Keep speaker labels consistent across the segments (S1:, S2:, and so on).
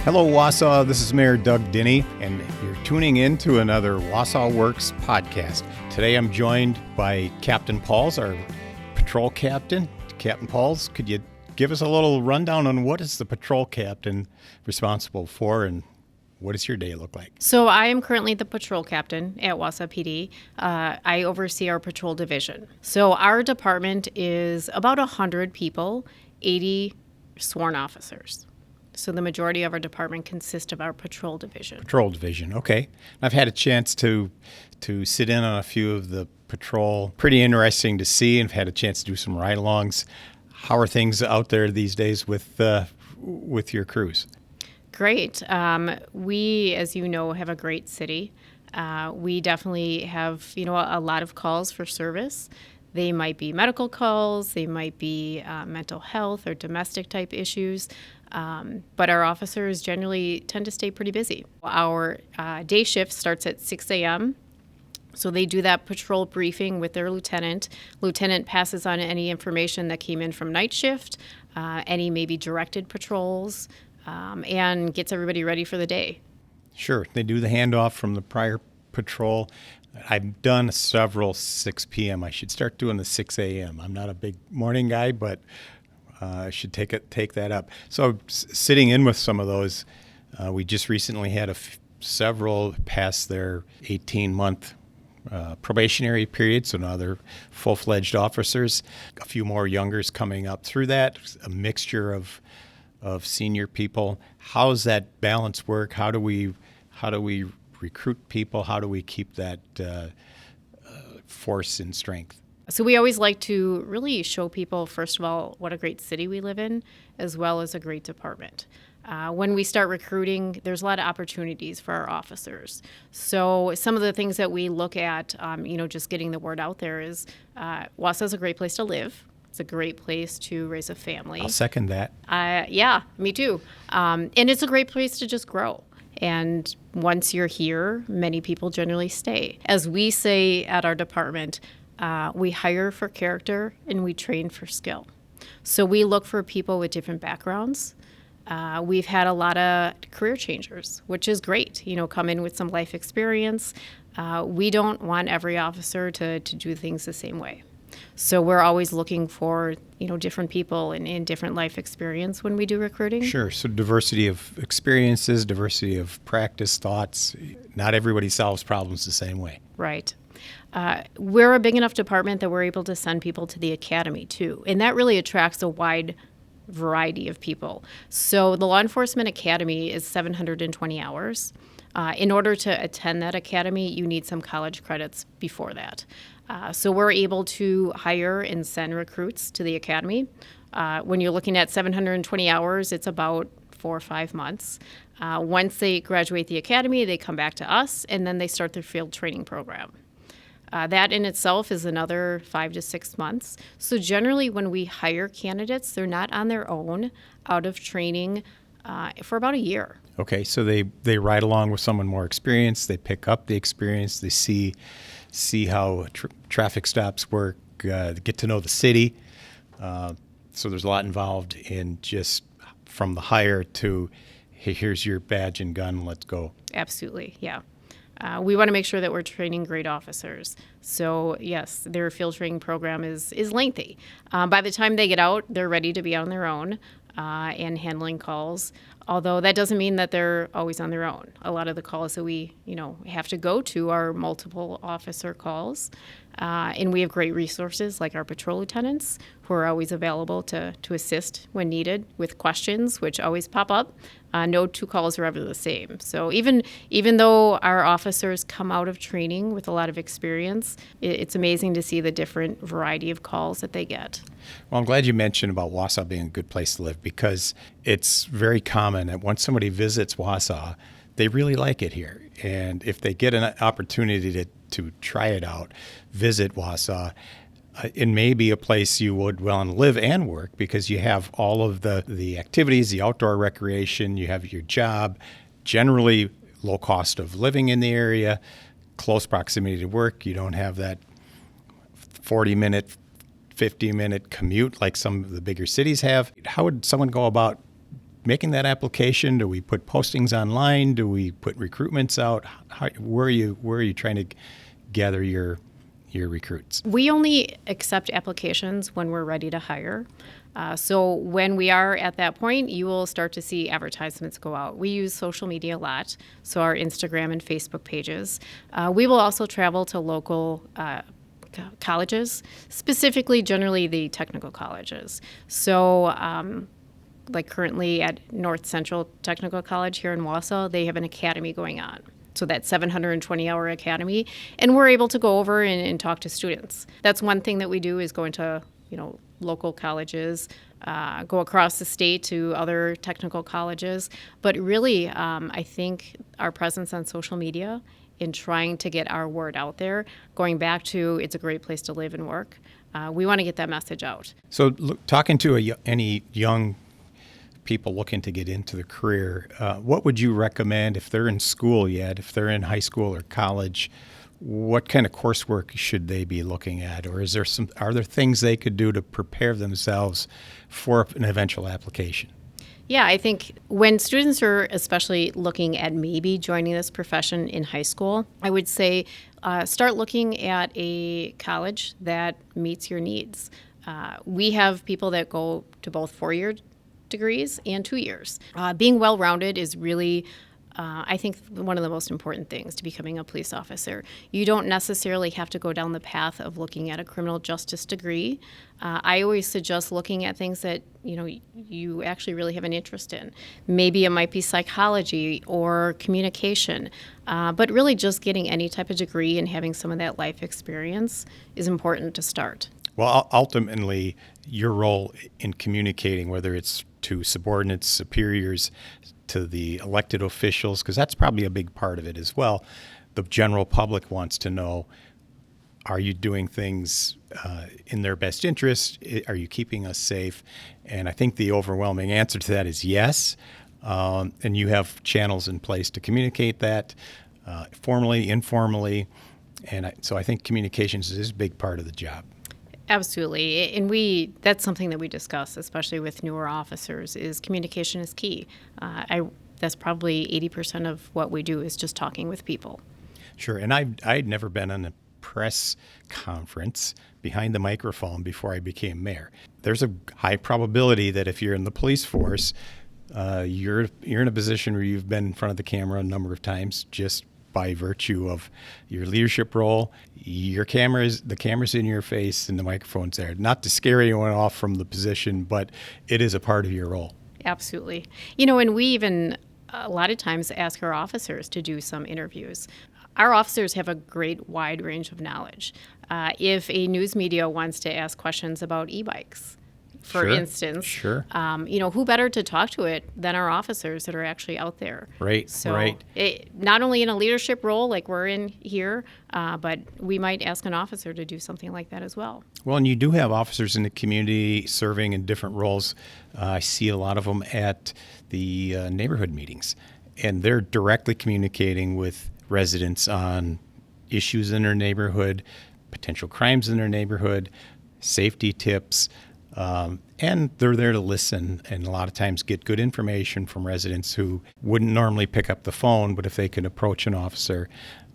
S1: Hello, Wausau. This is Mayor Diny, and you're tuning in to another Wausau Works podcast. Today I'm joined by Captain Pauls, our patrol captain. Captain Pauls, could you give us a little rundown on what is the patrol captain responsible for, and what does your day look like?
S2: So I am currently the patrol captain at Wausau PD. I oversee our patrol division. So our department is about 100 people, 80 sworn officers. So the majority of our department consists of our patrol division.
S1: Patrol division, okay. I've had a chance to sit in on a few of the patrol. Pretty interesting to see, and I've had a chance to do some ride-alongs. How are things out there these days with your crews?
S2: Great. We, as you know, have a great city. We definitely have, a lot of calls for service. They might be medical calls, they might be mental health or domestic type issues, but our officers generally tend to stay pretty busy. Our day shift starts at 6 a.m., so they do that patrol briefing with their lieutenant. Lieutenant passes on any information that came in from night shift, any maybe directed patrols, and gets everybody ready for the day.
S1: Sure. They do the handoff from the prior patrol. I've done several 6 p.m. I should start doing the 6 a.m. I'm not a big morning guy, but I should take that up. So sitting in with some of those, we just recently had several pass their 18-month probationary period, so now they're full-fledged officers. A few more youngers coming up through that, a mixture of senior people. How does that balance work? How do we recruit people? How do we keep that force in strength?
S2: So we always like to really show people, first of all, what a great city we live in, as well as a great department. When we start recruiting, there's a lot of opportunities for our officers. So some of the things that we look at, just getting the word out there is Wausau is a great place to live. It's a great place to raise a family.
S1: I'll second that.
S2: Yeah, me too. And it's a great place to just grow. And once you're here, many people generally stay. As we say at our department, we hire for character and we train for skill. So we look for people with different backgrounds. We've had a lot of career changers, which is great, come in with some life experience. We don't want every officer to do things the same way. So we're always looking for, different people and different life experience when we do recruiting.
S1: Sure. So diversity of experiences, diversity of practice, thoughts. Not everybody solves problems the same way.
S2: Right. We're a big enough department that we're able to send people to the academy, too. And that really attracts a wide variety of people. So the Law Enforcement Academy is 720 hours. In order to attend that academy, you need some college credits before that. So we're able to hire and send recruits to the academy. When you're looking at 720 hours, it's about 4 or 5 months. Once they graduate the academy, they come back to us, and then they start their field training program. That in itself is another 5 to 6 months. So generally when we hire candidates, they're not on their own out of training for about a year.
S1: Okay, so they ride along with someone more experienced, they pick up the experience, they see how traffic stops work, get to know the city. So there's a lot involved in just from the hire to, hey, here's your badge and gun, let's go.
S2: Absolutely, yeah. We want to make sure that we're training great officers. So yes, their field training program is lengthy. By the time they get out, they're ready to be on their own and handling calls. Although that doesn't mean that they're always on their own. A lot of the calls that we, have to go to are multiple officer calls. And we have great resources like our patrol lieutenants who are always available to assist when needed with questions, which always pop up. No 2 calls are ever the same. So even though our officers come out of training with a lot of experience, it's amazing to see the different variety of calls that they get.
S1: Well, I'm glad you mentioned about Wausau being a good place to live, because it's very common that once somebody visits Wausau, they really like it here. And if they get an opportunity to try it out, visit Wausau, it may be a place you would want to live and work, because you have all of the activities, the outdoor recreation, you have your job, generally low cost of living in the area, close proximity to work. You don't have that 40-minute, 50-minute commute like some of the bigger cities have. How would someone go about making that application? Do we put postings online? Do we put recruitments out? Where are you trying to gather your recruits?
S2: We only accept applications when we're ready to hire. So when we are at that point, you will start to see advertisements go out. We use social media a lot, so our Instagram and Facebook pages. We will also travel to local colleges, specifically generally the technical colleges. So like currently at North Central Technical College here in Wausau, they have an academy going on. So that 720-hour academy, and we're able to go over and talk to students. That's one thing that we do is go into, local colleges, go across the state to other technical colleges. But really, I think our presence on social media in trying to get our word out there, going back to it's a great place to live and work, we want to get that message out.
S1: So talking to any young people looking to get into the career, what would you recommend if they're in school yet, if they're in high school or college? What kind of coursework should they be looking at, or are there things they could do to prepare themselves for an eventual application?
S2: Yeah, I think when students are especially looking at maybe joining this profession in high school, I would say start looking at a college that meets your needs. We have people that go to both 4-year degrees and 2 years. Being well-rounded is really, I think, one of the most important things to becoming a police officer. You don't necessarily have to go down the path of looking at a criminal justice degree. I always suggest looking at things that you actually really have an interest in. Maybe it might be psychology or communication, but really just getting any type of degree and having some of that life experience is important to start.
S1: Well, ultimately, your role in communicating, whether it's to subordinates, superiors, to the elected officials, because that's probably a big part of it as well. The general public wants to know, are you doing things in their best interest? Are you keeping us safe? And I think the overwhelming answer to that is yes. And you have channels in place to communicate that formally, informally. And so I think communications is a big part of the job.
S2: Absolutely. And that's something that we discuss, especially with newer officers, is communication is key. That's probably 80% of what we do is just talking with people.
S1: Sure. And I'd never been on a press conference behind the microphone before I became mayor. There's a high probability that if you're in the police force, you're in a position where you've been in front of the camera a number of times just by virtue of your leadership role. The camera's in your face and the microphone's there. Not to scare anyone off from the position, but it is a part of your role.
S2: Absolutely. And we even a lot of times ask our officers to do some interviews. Our officers have a great wide range of knowledge. If a news media wants to ask questions about e-bikes, for instance,
S1: sure.
S2: Who better to talk to it than our officers that are actually out there?
S1: Right,
S2: so
S1: right.
S2: Not only in a leadership role like we're in here, but we might ask an officer to do something like that as well.
S1: Well, and you do have officers in the community serving in different roles. I see a lot of them at the neighborhood meetings, and they're directly communicating with residents on issues in their neighborhood, potential crimes in their neighborhood, safety tips. And they're there to listen and a lot of times get good information from residents who wouldn't normally pick up the phone, but if they can approach an officer.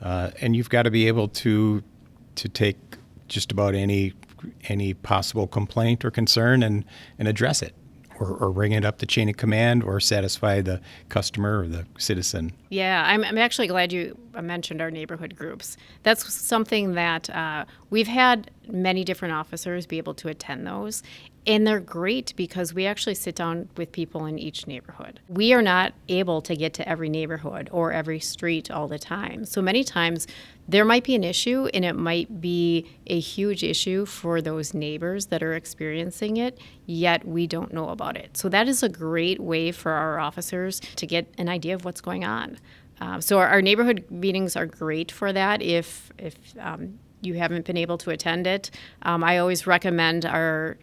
S1: And you've got to be able to take just about any possible complaint or concern and address it. Or bring it up the chain of command or satisfy the customer or the citizen.
S2: Yeah, I'm actually glad you mentioned our neighborhood groups. That's something that we've had many different officers be able to attend those. And they're great because we actually sit down with people in each neighborhood. We are not able to get to every neighborhood or every street all the time. So many times there might be an issue, and it might be a huge issue for those neighbors that are experiencing it, yet we don't know about it. So that is a great way for our officers to get an idea of what's going on. So our neighborhood meetings are great for that. If you haven't been able to attend it, I always recommend our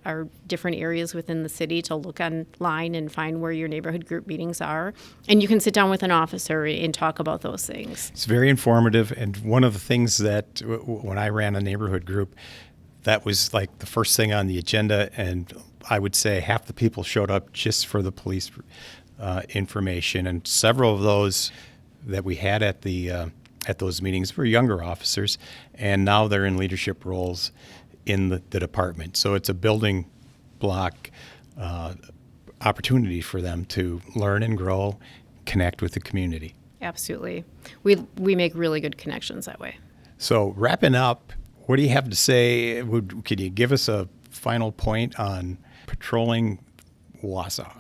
S2: different areas within the city to look online and find where your neighborhood group meetings are. And you can sit down with an officer and talk about those things.
S1: It's very informative. And one of the things that when I ran a neighborhood group, that was like the first thing on the agenda. And I would say half the people showed up just for the police information, and several of those that we had at those meetings were younger officers, and now they're in leadership roles in the department. So it's a building block opportunity for them to learn and grow, connect with the community.
S2: Absolutely. We make really good connections that way.
S1: So wrapping up, what do you have to say? Could you give us a final point on patrolling Wausau?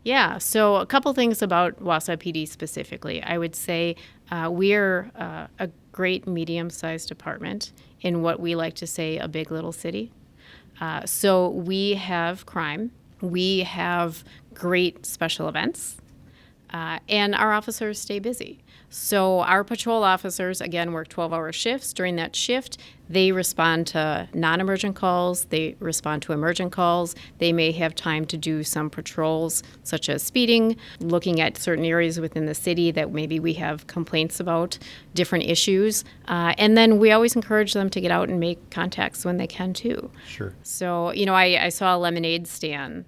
S2: Yeah, so a couple things about Wausau PD specifically. I would say we're a great medium-sized department in what we like to say a big little city. So we have crime, we have great special events, and our officers stay busy. So our patrol officers, again, work 12-hour shifts. During that shift, they respond to non-emergent calls. They respond to emergent calls. They may have time to do some patrols, such as speeding, looking at certain areas within the city that maybe we have complaints about, different issues. And then we always encourage them to get out and make contacts when they can, too.
S1: Sure.
S2: So, I saw a lemonade stand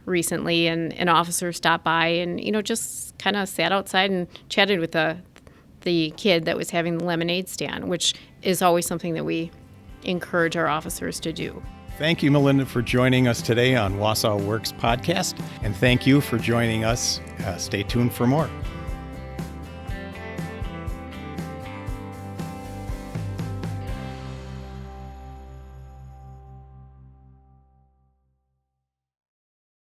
S2: recently, and an officer stopped by and, just kind of sat outside and chatted with the kid that was having the lemonade stand, which is always something that we encourage our officers to do.
S1: Thank you, Melinda, for joining us today on Wausau Works podcast, and thank you for joining us. Stay tuned for more.